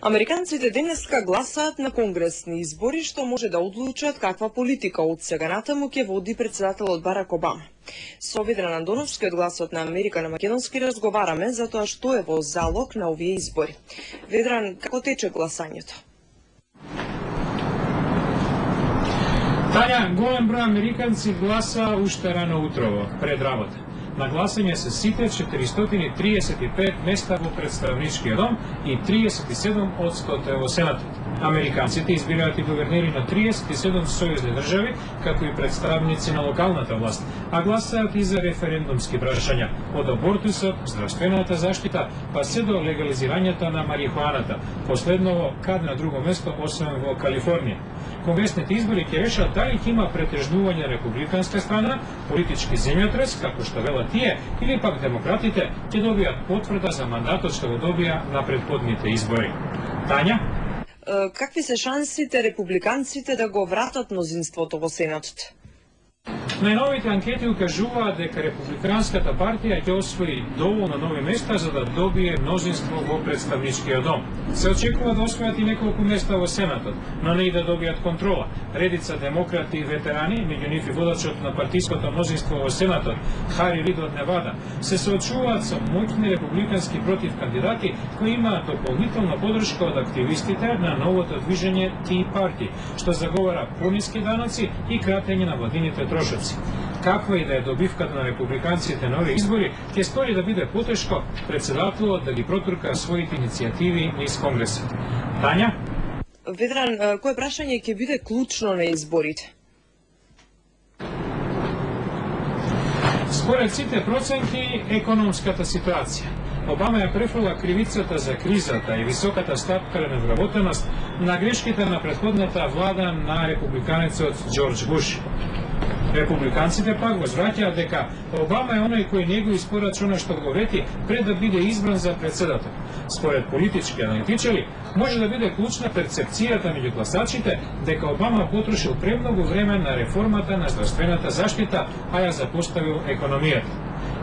Американците денеска гласаат на конгресни избори што може да одлучат каква политика од сега натаму ќе води председателот Барак Обама. Со Ведран Андоновски од Гласот на Америка на македонски разговараме за тоа што е во залог на овие избори. Ведран, како тече гласањето? Тања, голем број американци гласа уште рано утрово, пред работа. На гласање се сите 435 места во представничкиот дом и 37% во Сенатот. Американците избираат и гувернери на 37 сојузни држави, како и представници на локалната власт, а гласаат и за референдумски прашања, од абортусот, здравствената заштита, па се до легализирањето на марихуаната, последново кад на друго место освен во Калифорнија. Конгресните избори ќе решат дали ќе има претежнување на републиканска страна, политички земјотрес, како што велат тие, или пак демократите ќе добијат потврда за мандатот што го добија на претходните избори. Тања? Какви се шансите републиканците да го вратат мнозинството во Сенатот? Најновите анкети укажуваат дека републиканската партија ќе освои доволно нови места за да добие мнозинство во представничкиот дом. Се очекува да освојат и неколку места во Сенатот, но не и да добијат контрола. Редица демократи и ветерани, меѓу нив и водачот на партиското мнозинство во Сенатот, Хари Рид од Невада, се соочуваат со моќни републикански против кандидати кои имаат дополнителна подршка од активистите на новото движење Tea Party, што заговара пониски даноци и кратење на владините трошоци. Каква и да е добивката на републиканците на овие избори, ќе стори да биде потешко председателот да ги протурка своите иницијативи низ Конгресот. Тања? Ведран, кое прашање ќе биде клучно на изборите? Според сите проценки, економската ситуација. Обама ја префрла кривицата за кризата и високата стапка на невработеност на грешките на претходната влада на републиканецот Џорџ Буш. Републиканците пак возвраќаат дека Обама е оној кој него испорача што го вети пред да биде избран за председател. Според политички аналитичари, може да биде клучна перцепцијата меѓу гласачите дека Обама потрошил премногу време на реформата на здравствената заштита, а ја запоставил економијата.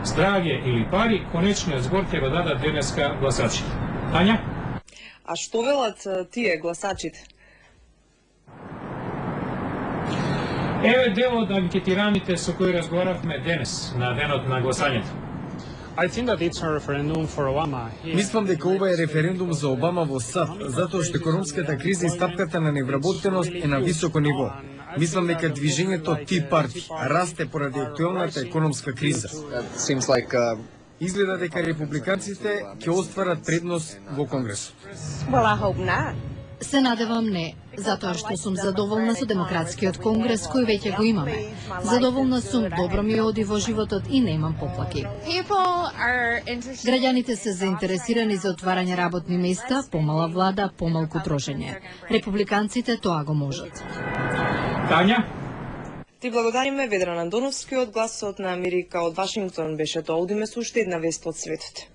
Здравје или пари, конечниот збор ќе го дадат денеска гласачите. Тања? А што велат тие гласачите? Еве дел од анкетираните со кои разговаравме денес, на денот на гласањето. Мислам дека ова е референдум за Обама во САД, затоа што економската криза и стапката на невработеност е на високо ниво. Мислам дека движењето Tea Party расте поради актуелната економска криза. Изгледа дека републиканците ќе остварат предност во Конгресот. Се надевам не, затоа што сум задоволна со демократскиот конгрес кој веќе го имаме. Задоволна сум, добро ми оди во животот и немам поплаки. Граѓаните се заинтересирани за отварање работни места, помала влада, помалку трошење. Републиканците тоа го можат. Тања? Ти благодариме, Ведран Андоновски од Гласот на Америка од Вашингтон беше тоа. Одиме со уште една вест од светот.